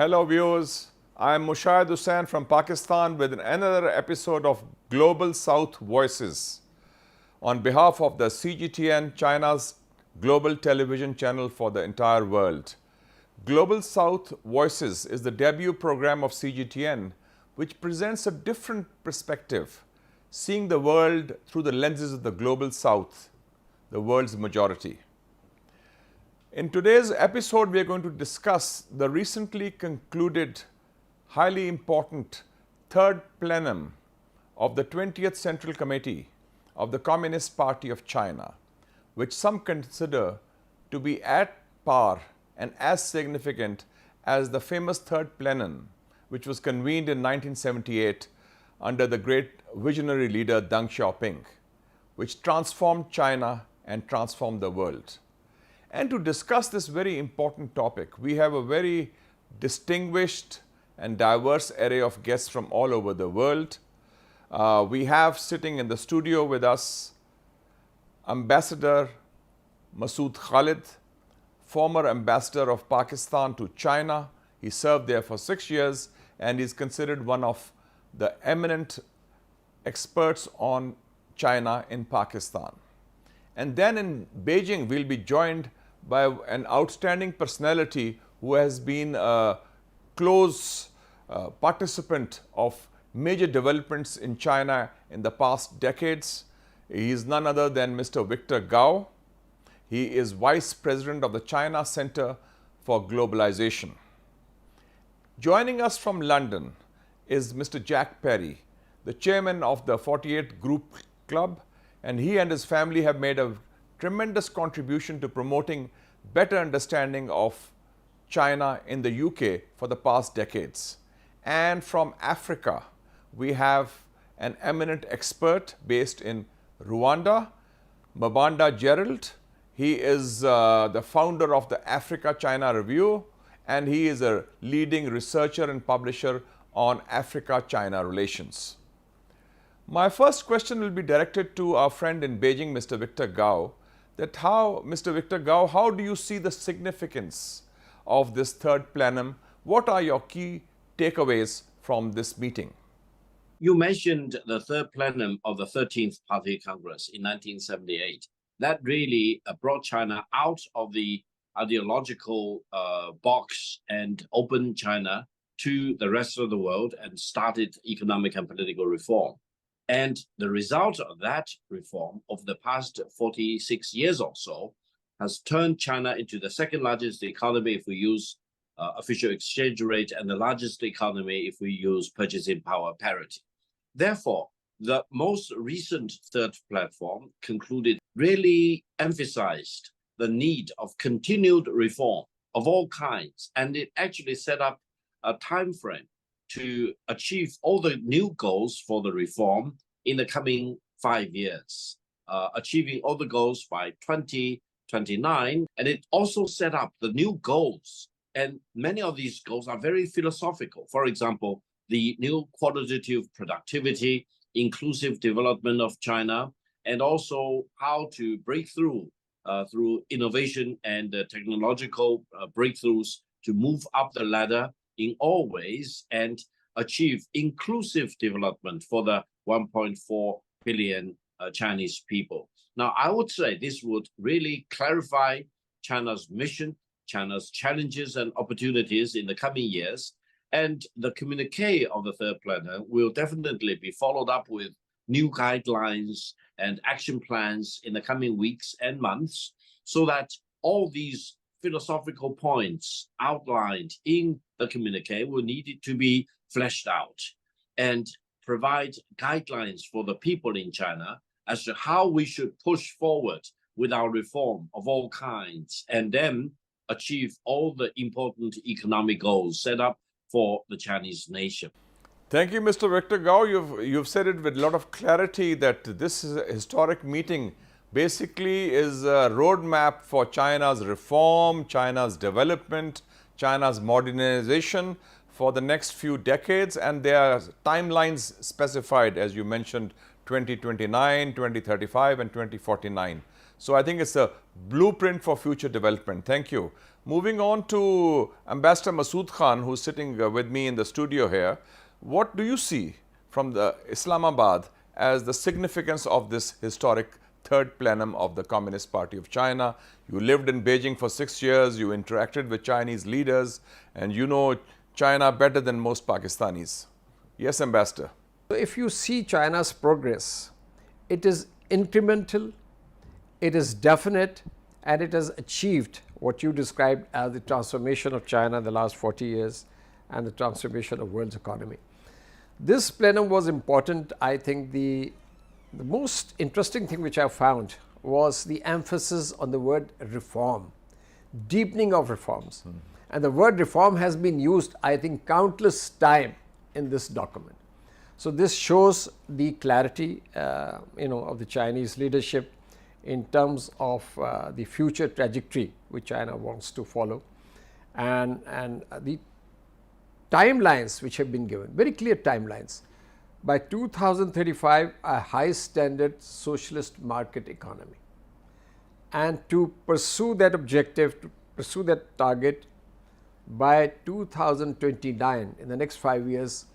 Hello viewers, I am Mushahid Hussain from Pakistan with another episode of Global South Voices on behalf of the CGTN, China's global television channel for the entire world. Global South Voices is the debut program of CGTN which presents a different perspective, seeing the world through the lenses of the Global South, the world's majority. In today's episode, we are going to discuss the recently concluded, highly important third plenum of the 20th Central Committee of the Communist Party of China, which some consider to be at par and as significant as the famous third plenum, which was convened in 1978 under the great visionary leader Deng Xiaoping, which transformed China and transformed the world. And to discuss this very important topic, we have a very distinguished and diverse array of guests from all over the world. We have sitting in the studio with us Ambassador Masood Khalid, former ambassador of Pakistan to China. He served there for 6 years and is considered one of the eminent experts on China in Pakistan. And then in Beijing, we'll be joined by an outstanding personality who has been a close participant of major developments in China in the past decades. He is none other than Mr. Victor Gao. He is Vice President of the China Center for Globalization. Joining us from London is Mr. Jack Perry, the chairman of the 48 Group Club, and he and his family have made a tremendous contribution to promoting better understanding of China in the UK for the past decades. And from Africa, we have an eminent expert based in Rwanda, Mabanda Gerald. He is the founder of the Africa-China Review, and he is a leading researcher and publisher on Africa-China relations. My first question will be directed to our friend in Beijing, Mr. Victor Gao, Mr. Victor Gao, how do you see the significance of this third plenum? What are your key takeaways from this meeting? You mentioned the third plenum of the 13th Party Congress in 1978. That really brought China out of the ideological box and opened China to the rest of the world and started economic and political reform. And the result of that reform of the past 46 years or so has turned China into the second largest economy if we use official exchange rate and the largest economy if we use purchasing power parity. Therefore, the most recent third platform concluded really emphasized the need of continued reform of all kinds, and it actually set up a time frame to achieve all the new goals for the reform in the coming 5 years, achieving all the goals by 2029. And it also set up the new goals. And many of these goals are very philosophical. For example, the new qualitative productivity, inclusive development of China, and also how to break through innovation and technological breakthroughs to move up the ladder in all ways and achieve inclusive development for the 1.4 billion Chinese people. Now, I would say this would really clarify China's mission, China's challenges and opportunities in the coming years. And the communique of the third plenum will definitely be followed up with new guidelines and action plans in the coming weeks and months, so that all these philosophical points outlined in the communique will need to be fleshed out and provide guidelines for the people in China as to how we should push forward with our reform of all kinds and then achieve all the important economic goals set up for the Chinese nation. Thank you, Mr. Victor Gao. You've said it with a lot of clarity that this historic meeting basically is a roadmap for China's reform, China's development, China's modernization for the next few decades, and there are timelines specified, as you mentioned, 2029, 2035 and 2049. So I think it's a blueprint for future development. Thank you. Moving on to Ambassador Masood Khan, who's sitting with me in the studio here. What do you see from the Islamabad as the significance of this historic third plenum of the Communist Party of China? You lived in Beijing for 6 years, you interacted with Chinese leaders, and you know China better than most Pakistanis. Yes, Ambassador. If you see China's progress, it is incremental, it is definite, and it has achieved what you described as the transformation of China in the last 40 years and the transformation of world's economy. This plenum was important. I think the most interesting thing which I found was the emphasis on the word reform, deepening of reforms. And the word reform has been used, I think, countless times in this document. So this shows the clarity, of the Chinese leadership in terms of the future trajectory which China wants to follow, and the timelines which have been given, very clear timelines. By 2035, a high standard socialist market economy. And to pursue that objective, to pursue that target, by 2029, in the next 5 years,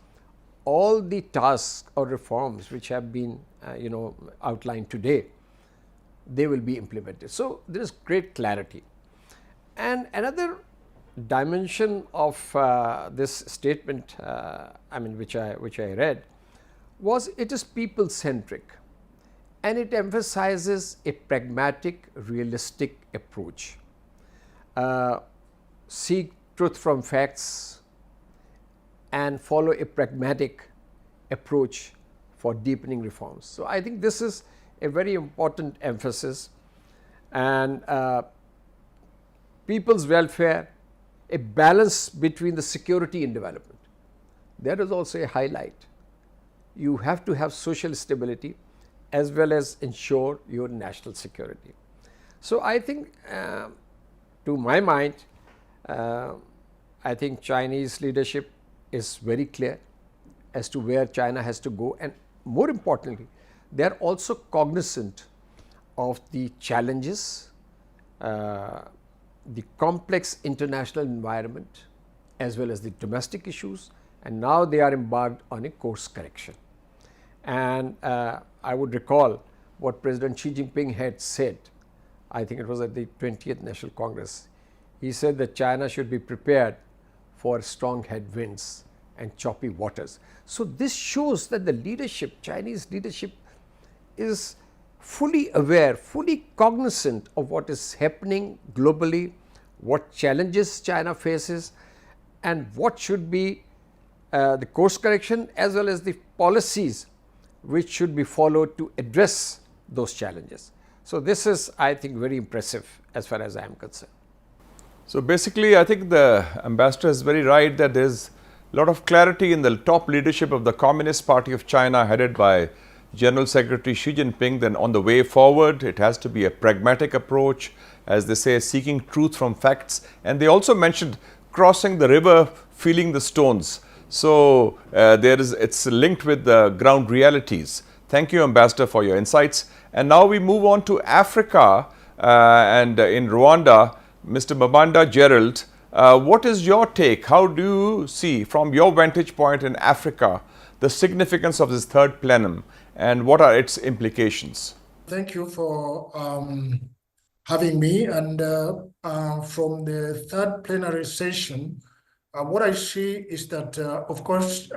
all the tasks or reforms which have been outlined today, they will be implemented. So there is great clarity. And another dimension of this statement, which I read, was it is people centric, and it emphasizes a pragmatic, realistic approach. Seek truth from facts and follow a pragmatic approach for deepening reforms. So I think this is a very important emphasis, and people's welfare, a balance between the security and development. That is also a highlight. You have to have social stability as well as ensure your national security. So I think, to my mind, I think Chinese leadership is very clear as to where China has to go, and more importantly, they are also cognizant of the challenges, the complex international environment, as well as the domestic issues, and now they are embarked on a course correction. And I would recall what President Xi Jinping had said, I think it was at the 20th National Congress. He said that China should be prepared for strong headwinds and choppy waters. So this shows that the leadership, Chinese leadership, is fully aware, fully cognizant of what is happening globally, what challenges China faces, and what should be the course correction as well as the policies which should be followed to address those challenges. So this is, I think, very impressive as far as I am concerned. So basically, I think the ambassador is very right that there is a lot of clarity in the top leadership of the Communist Party of China, headed by General Secretary Xi Jinping. Then on the way forward, it has to be a pragmatic approach, as they say, seeking truth from facts. And they also mentioned crossing the river, feeling the stones. So it's linked with the ground realities. Thank you, Ambassador, for your insights. And now we move on to Africa, and in Rwanda, Mr. Babanda Gerald, what is your take? How do you see, from your vantage point in Africa, the significance of this third plenum, and what are its implications? Thank you for having me. And from the third plenary session, what I see is that, of course,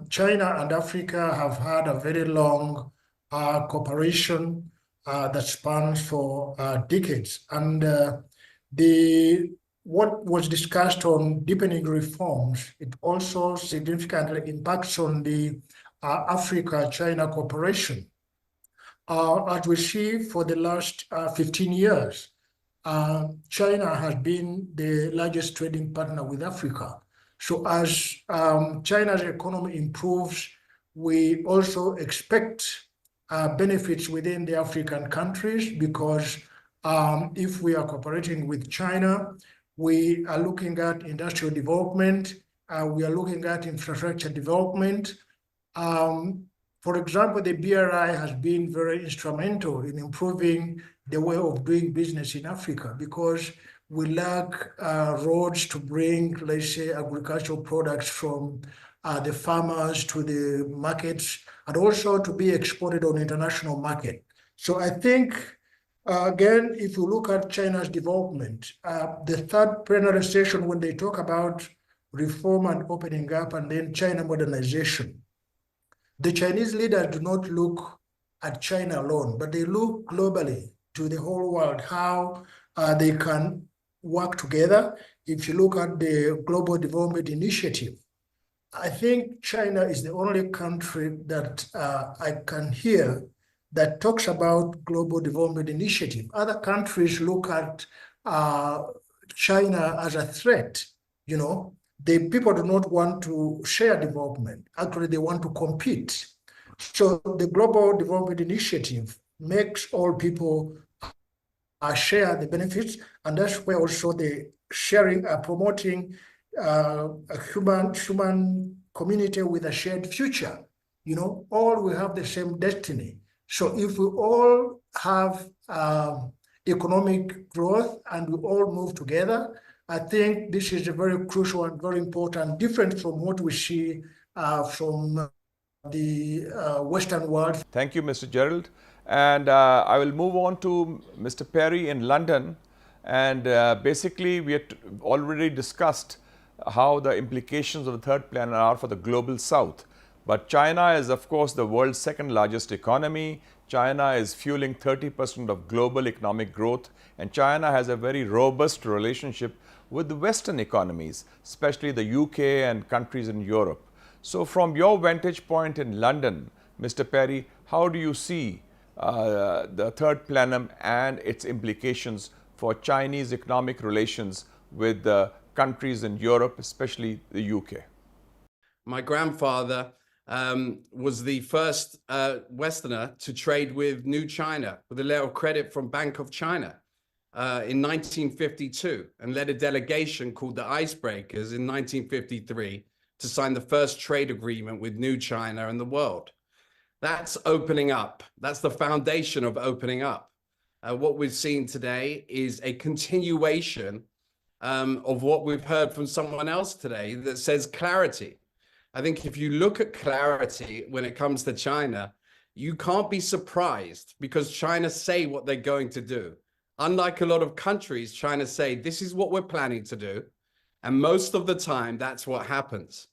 China and Africa have had a very long cooperation that spans for decades. And what was discussed on deepening reforms, it also significantly impacts on the Africa-China cooperation. As we see, for the last 15 years, China has been the largest trading partner with Africa. So as China's economy improves, we also expect benefits within the African countries, because if we are cooperating with China, we are looking at industrial development, we are looking at infrastructure development. For example, the BRI has been very instrumental in improving the way of doing business in Africa because we lack roads to bring, let's say, agricultural products from the farmers to the markets and also to be exported on the international market. So I think, again, if you look at China's development, the third plenary session, when they talk about reform and opening up and then China modernization, the Chinese leaders do not look at China alone, but they look globally to the whole world, how they can work together. If you look at the Global Development Initiative, I think China is the only country that I can hear that talks about Global Development Initiative. Other countries look at China as a threat, you know. The people do not want to share development. Actually, they want to compete. So the Global Development Initiative makes all people share the benefits, and that's where also the sharing, promoting a human community with a shared future. You know, all will have the same destiny. So if we all have economic growth and we all move together, I think this is a very crucial and very important, different from what we see from the Western world. Thank you, Mr. Gerald. And I will move on to Mr. Perry in London. And basically, we had already discussed how the implications of the third plan are for the global south. But China is, of course, the world's second largest economy. China is fueling 30% of global economic growth. And China has a very robust relationship with the Western economies, especially the UK and countries in Europe. So from your vantage point in London, Mr. Perry, how do you see the third plenum and its implications for Chinese economic relations with the countries in Europe, especially the UK? My grandfather was the first Westerner to trade with New China with a letter of credit from Bank of China in 1952 and led a delegation called the Icebreakers in 1953 to sign the first trade agreement with New China and the world. That's opening up. That's the foundation of opening up. What we've seen today is a continuation of what we've heard from someone else today that says clarity. I think if you look at clarity when it comes to China, you can't be surprised because China say what they're going to do. Unlike a lot of countries, China say, this is what we're planning to do. And most of the time, that's what happens.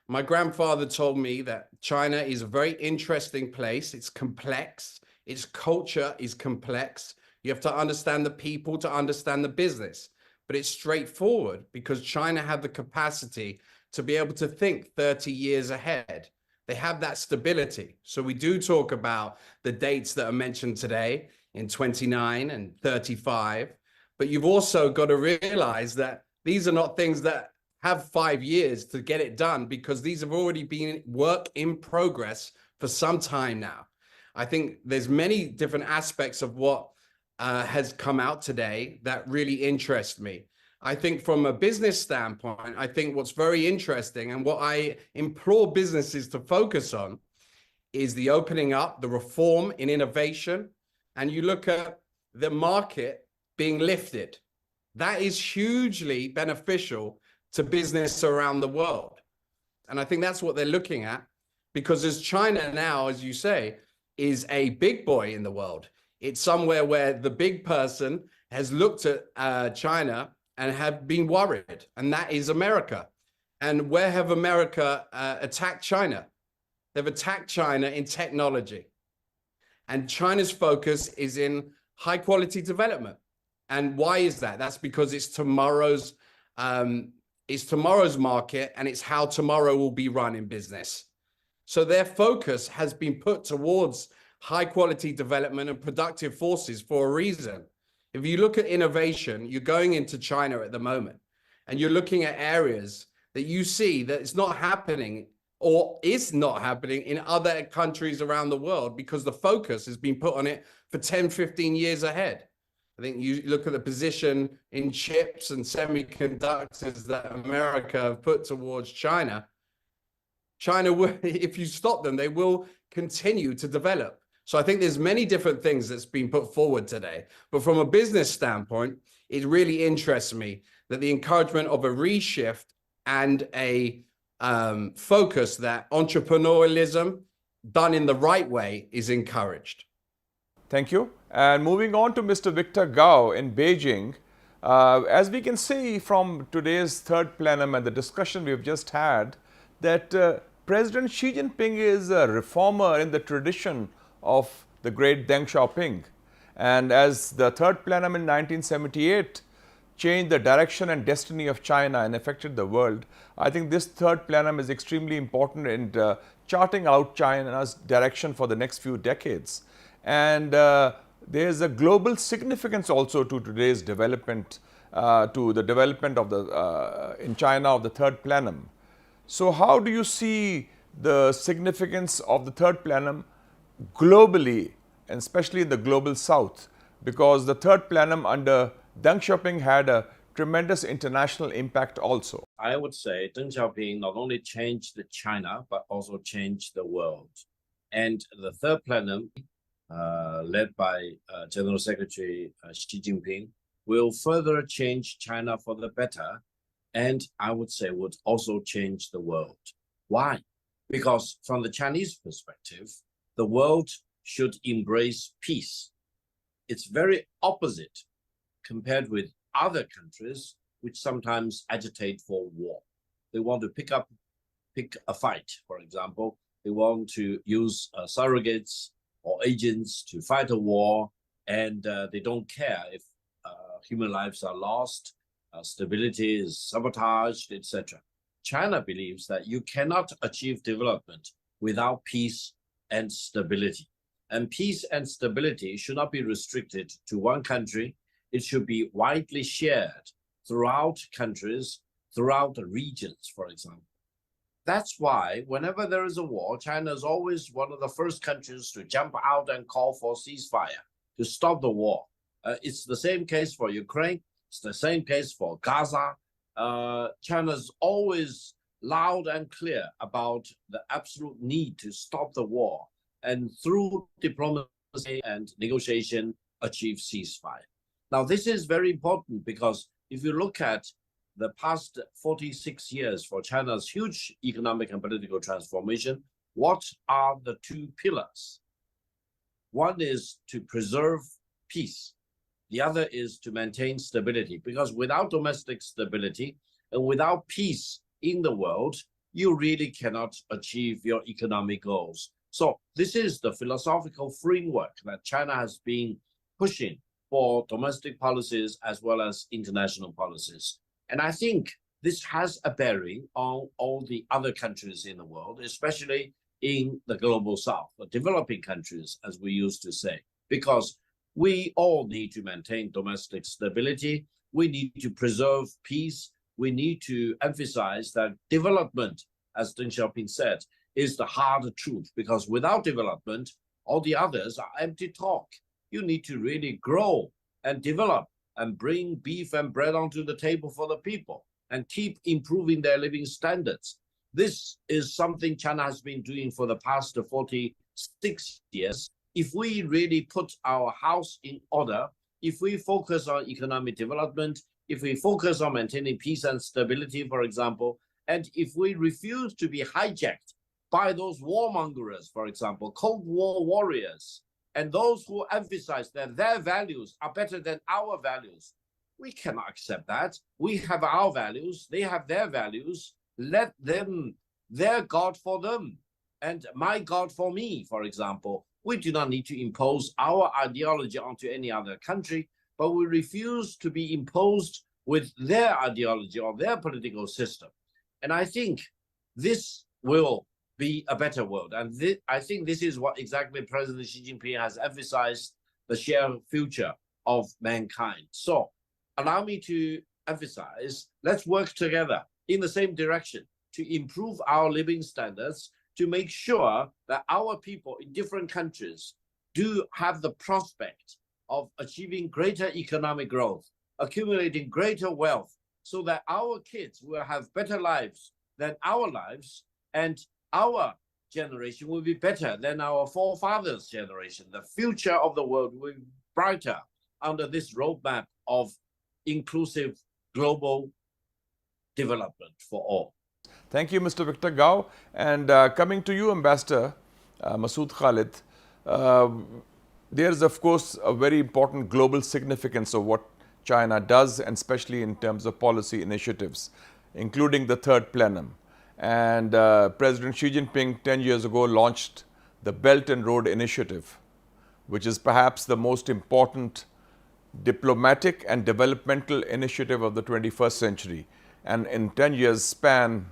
My grandfather told me that China is a very interesting place. It's complex. Its culture is complex. You have to understand the people to understand the business. But it's straightforward because China have the capacity to be able to think 30 years ahead. They have that stability. So we do talk about the dates that are mentioned today in 29 and 35. But you've also got to realize that these are not things that have 5 years to get it done because these have already been work in progress for some time now. I think there's many different aspects of what has come out today that really interest me. I think from a business standpoint, I think what's very interesting and what I implore businesses to focus on is the opening up, the reform in innovation, and you look at the market being lifted. That is hugely beneficial to business around the world. And I think that's what they're looking at because as China now, as you say, is a big boy in the world. It's somewhere where the big person has looked at China and have been worried, and that is America. And where have America attacked China? They've attacked China in technology. And China's focus is in high quality development. And why is that? That's because it's tomorrow's market and it's how tomorrow will be run in business. So their focus has been put towards high quality development and productive forces for a reason. If you look at innovation, you're going into China at the moment and you're looking at areas that you see that it's not happening or is not happening in other countries around the world because the focus has been put on it for 10, 15 years ahead. I think you look at the position in chips and semiconductors that America have put towards China. China will, if you stop them, they will continue to develop. So I think there's many different things that's been put forward today. But from a business standpoint, it really interests me that the encouragement of a reshift and a focus that entrepreneurialism done in the right way is encouraged. Thank you. And moving on to Mr. Victor Gao in Beijing, as we can see from today's third plenum and the discussion we've just had, that President Xi Jinping is a reformer in the tradition of the great Deng Xiaoping. And as the third plenum in 1978 changed the direction and destiny of China and affected the world, I think this third plenum is extremely important in charting out China's direction for the next few decades. And there is a global significance also to today's development, to the development of the in China of the third plenum. So how do you see the significance of the third plenum globally, and especially in the global south? Because the third plenum under Deng Xiaoping had a tremendous international impact also. I would say Deng Xiaoping not only changed China, but also changed the world. And the third plenum, led by General Secretary Xi Jinping, will further change China for the better, and I would say would also change the world. Why? Because from the Chinese perspective, the world should embrace peace. It's very opposite compared with other countries which sometimes agitate for war. They want to pick a fight, for example. They want to use surrogates or agents to fight a war, and they don't care if human lives are lost, stability is sabotaged, etc. China believes that you cannot achieve development without peace and stability. And peace and stability should not be restricted to one country. It should be widely shared throughout countries, throughout the regions, for example. That's why whenever there is a war, China is always one of the first countries to jump out and call for ceasefire to stop the war. It's the same case for Ukraine. It's the same case for Gaza. China's always loud and clear about the absolute need to stop the war, and through diplomacy and negotiation, achieve ceasefire. Now, this is very important because if you look at the past 46 years for China's huge economic and political transformation, what are the two pillars? One is to preserve peace. The other is to maintain stability, because without domestic stability and without peace in the world, you really cannot achieve your economic goals. So this is the philosophical framework that China has been pushing for domestic policies as well as international policies. And I think this has a bearing on all the other countries in the world, especially in the global south, the developing countries, as we used to say, because we all need to maintain domestic stability. We need to preserve peace. We need to emphasize that development, as Deng Xiaoping said, is the hard truth, because without development, all the others are empty talk. You need to really grow and develop and bring beef and bread onto the table for the people and keep improving their living standards. This is something China has been doing for the past 46 years. If we really put our house in order, if we focus on economic development, if we focus on maintaining peace and stability, for example, and if we refuse to be hijacked by those warmongers, for example, Cold War warriors, and those who emphasize that their values are better than our values, we cannot accept that. We have our values, they have their values. Let them, their God for them, and my God for me, for example. We do not need to impose our ideology onto any other country, but we refuse to be imposed with their ideology or their political system. And I think this will be a better world. And I think this is what exactly President Xi Jinping has emphasized, the shared future of mankind. So allow me to emphasize, let's work together in the same direction to improve our living standards, to make sure that our people in different countries do have the prospect of achieving greater economic growth, accumulating greater wealth, so that our kids will have better lives than our lives, and our generation will be better than our forefathers' generation. The future of the world will be brighter under this roadmap of inclusive global development for all. Thank you, Mr. Victor Gao. And coming to you, Ambassador Masood Khalid, there is, of course, a very important global significance of what China does, and especially in terms of policy initiatives, including the third plenum. And President Xi Jinping 10 years ago launched the Belt and Road Initiative, which is perhaps the most important diplomatic and developmental initiative of the 21st century. And in 10 years span,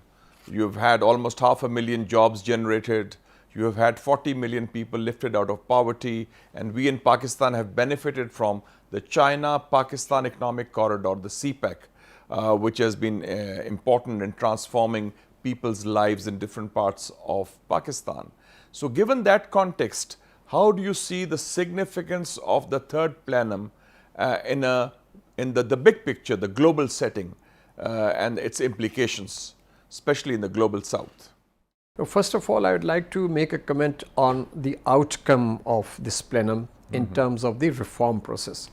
you've had almost 500,000 jobs generated. You have had 40 million people lifted out of poverty. And we in Pakistan have benefited from the China-Pakistan Economic Corridor, the CPEC, which has been important in transforming people's lives in different parts of Pakistan. So given that context, how do you see the significance of the third plenum in the big picture, the global setting, and its implications, especially in the global south? First of all, I would like to make a comment on the outcome of this plenum in terms of the reform process.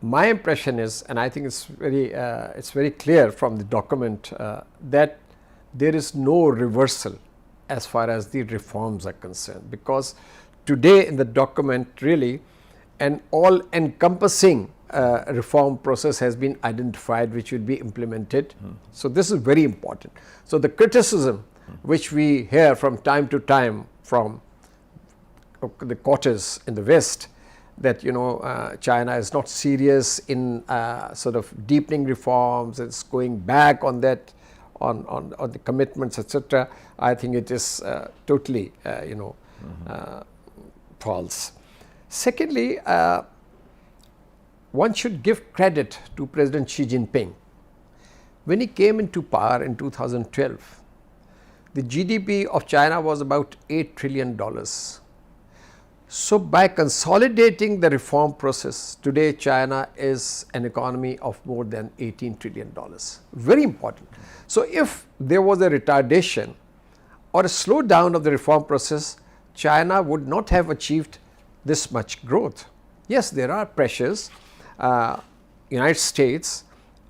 My impression is, and I think it's very clear from the document, that there is no reversal as far as the reforms are concerned, because today in the document really an all-encompassing reform process has been identified which will be implemented. So this is very important. So the criticism which we hear from time to time from the quarters in the West, that China is not serious in sort of deepening reforms, it's going back on that, on the commitments, etc. I think it is totally false. Secondly, one should give credit to President Xi Jinping. When he came into power in 2012, the GDP of China was about $8 trillion. So by consolidating the reform process, today China is an economy of more than $18 trillion. Very important. So if there was a retardation or a slowdown of the reform process, China would not have achieved this much growth. Yes, there are pressures. United States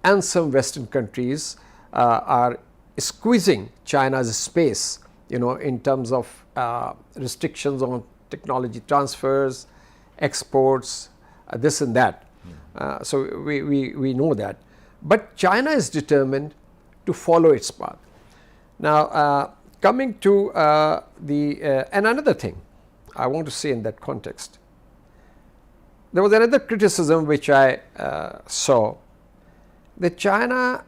and some Western countries are squeezing China's space, in terms of restrictions on technology transfers, exports, this and that. So we know that. But China is determined to follow its path. Now, coming to and another thing I want to say in that context, there was another criticism which I saw, that China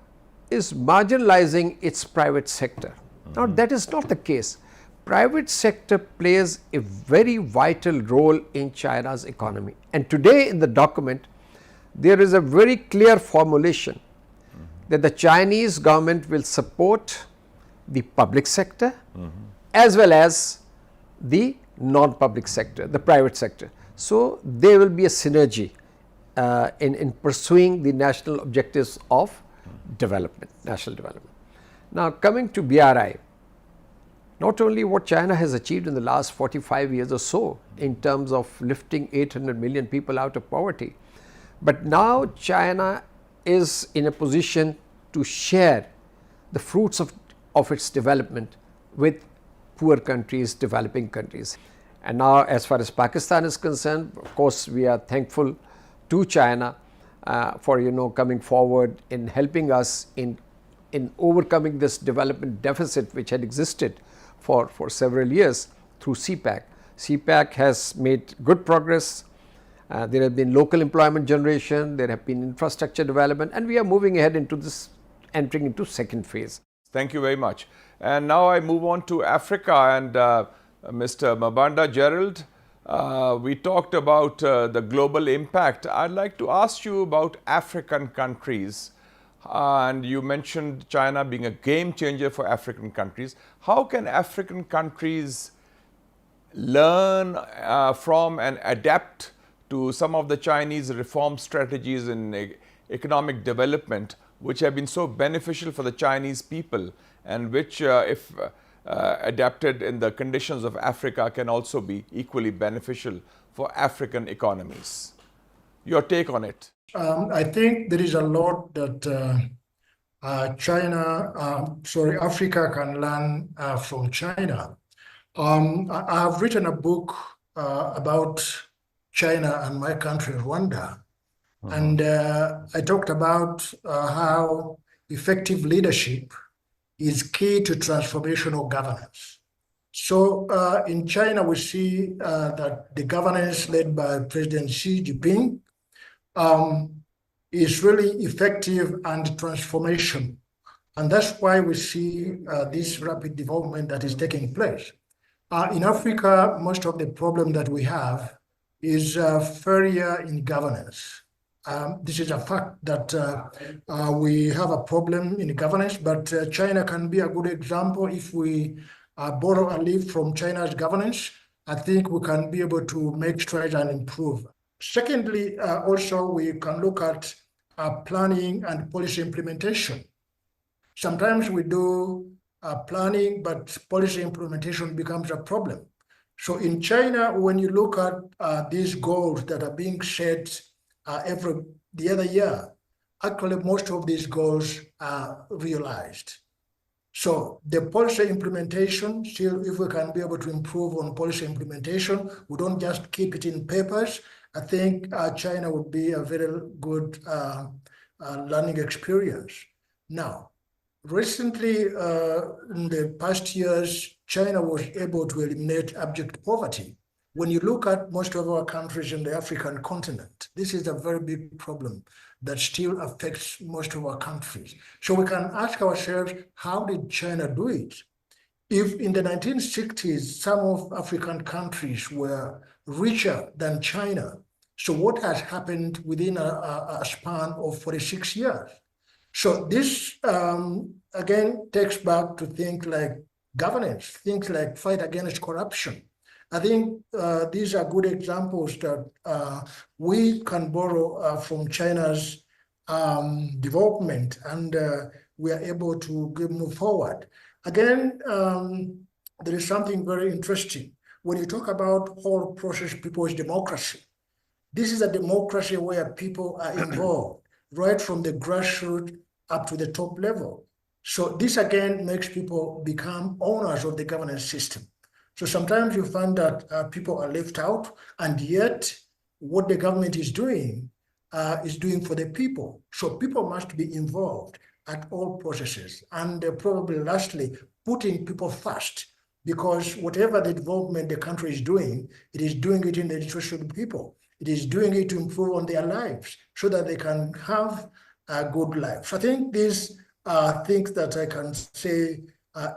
is marginalizing its private sector. Now, that is not the case. Private sector plays a very vital role in China's economy. And today in the document, there is a very clear formulation that the Chinese government will support the public sector as well as the non-public sector, the private sector. So there will be a synergy in pursuing the national objectives of development, national development. Now, coming to BRI, not only what China has achieved in the last 45 years or so in terms of lifting 800 million people out of poverty, but now China is in a position to share the fruits of its development with poor countries, developing countries. And now, as far as Pakistan is concerned, of course, we are thankful to China for coming forward in helping us in overcoming this development deficit which had existed for several years through CPEC. CPEC has made good progress. There have been local employment generation, there have been infrastructure development, and we are moving ahead into this, entering into second phase. Thank you very much. And now I move on to Africa, and Mr. Mabanda Gerald, we talked about the global impact. I'd like to ask you about African countries. And you mentioned China being a game changer for African countries. How can African countries learn from and adapt to some of the Chinese reform strategies in economic development, which have been so beneficial for the Chinese people, and which, if adapted in the conditions of Africa can also be equally beneficial for African economies. Your take on it? I think there is a lot that Africa can learn from China. I have written a book about China and my country, Rwanda. And I talked about how effective leadership is key to transformational governance. So in China, we see that the governance led by President Xi Jinping is really effective and transformational. And that's why we see this rapid development that is taking place. In Africa, most of the problem that we have is failure in governance. This is a fact that we have a problem in governance, but China can be a good example. If we borrow a leaf from China's governance, I think we can be able to make strides and improve. Secondly, also we can look at planning and policy implementation. Sometimes we do planning, but policy implementation becomes a problem. So in China, when you look at these goals that are being set the other year, actually most of these goals are realized. So the policy implementation, still, if we can be able to improve on policy implementation, we don't just keep it in papers. I think China would be a very good learning experience. Now, recently, in the past years, China was able to eliminate abject poverty. When you look at most of our countries in the African continent, this is a very big problem that still affects most of our countries. So we can ask ourselves, how did China do it? If in the 1960s, some of African countries were richer than China, so what has happened within a span of 46 years? So this, again, takes back to things like governance, things like fight against corruption. I think these are good examples that we can borrow from China's development, and we are able to move forward. Again, there is something very interesting. When you talk about whole process people's democracy, this is a democracy where people are involved, right from the grassroots up to the top level. So this again makes people become owners of the governance system. So sometimes you find that people are left out, and yet what the government is doing for the people. So people must be involved at all processes. And probably lastly, putting people first, because whatever the development the country is doing, it is doing it in the interest of the people. It is doing it to improve on their lives so that they can have a good life. So I think these are things that I can say,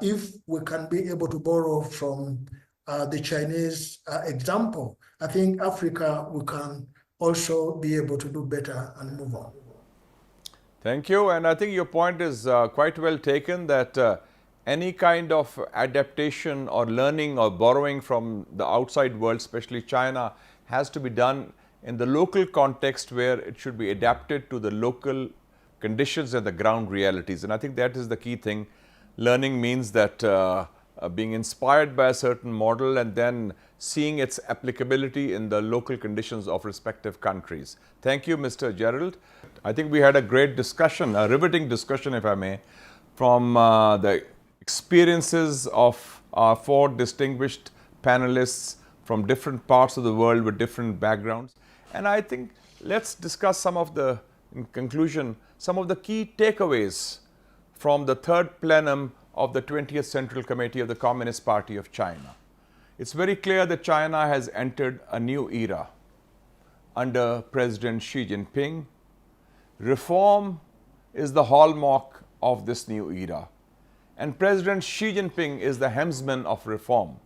if we can be able to borrow from the Chinese example, I think Africa, we can also be able to do better and move on. Thank you. And I think your point is quite well taken, that any kind of adaptation or learning or borrowing from the outside world, especially China, has to be done in the local context where it should be adapted to the local conditions and the ground realities. And I think that is the key thing. Learning means that being inspired by a certain model and then seeing its applicability in the local conditions of respective countries. Thank you, Mr. Gerald. I think we had a great discussion, a riveting discussion, if I may, from the experiences of our four distinguished panelists from different parts of the world with different backgrounds. And I think let's discuss some of the, in conclusion, some of the key takeaways from the third plenum of the 20th Central Committee of the Communist Party of China. It's very clear that China has entered a new era under President Xi Jinping. Reform is the hallmark of this new era. And President Xi Jinping is the helmsman of reform,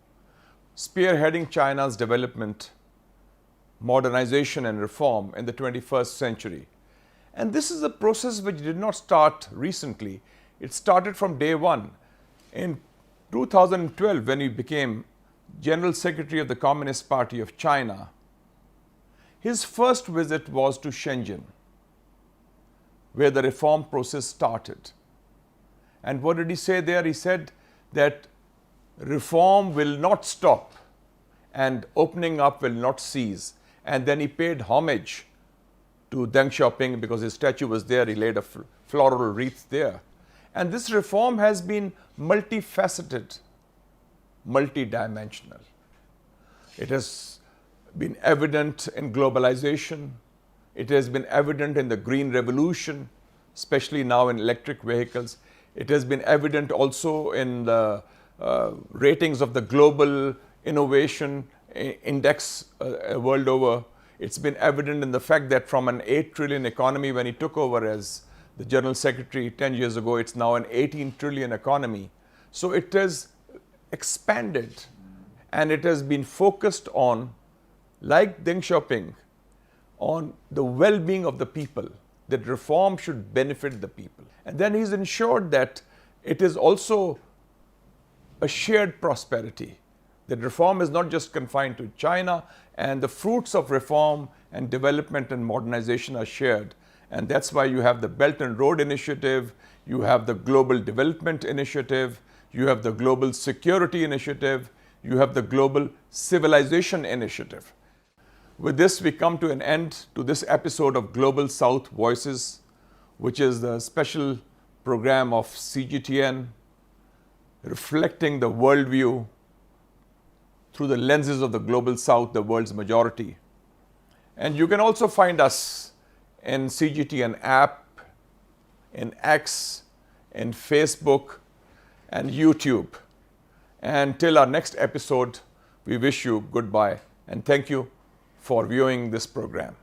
spearheading China's development, modernization and reform in the 21st century. And this is a process which did not start recently. It started from day one. In 2012, when he became General Secretary of the Communist Party of China, his first visit was to Shenzhen, where the reform process started. And what did he say there? He said that reform will not stop and opening up will not cease. And then he paid homage to Deng Xiaoping because his statue was there. He laid a floral wreath there. And this reform has been multifaceted, multidimensional. It has been evident in globalization. It has been evident in the green revolution, especially now in electric vehicles. It has been evident also in the ratings of the global innovation index world over. It's been evident in the fact that from an 8 trillion economy when he took over as the General Secretary 10 years ago, it's now an 18 trillion economy. So it has expanded and it has been focused on, like Deng Xiaoping, on the well-being of the people, that reform should benefit the people. And then he's ensured that it is also a shared prosperity, that reform is not just confined to China, and the fruits of reform and development and modernization are shared. And that's why you have the Belt and Road Initiative, you have the Global Development Initiative, you have the Global Security Initiative, you have the Global Civilization Initiative. With this, we come to an end to this episode of Global South Voices, which is the special program of CGTN, reflecting the worldview through the lenses of the Global South, the world's majority. And you can also find us in CGTN app, in X, in Facebook, and YouTube. And till our next episode, we wish you goodbye and thank you for viewing this program.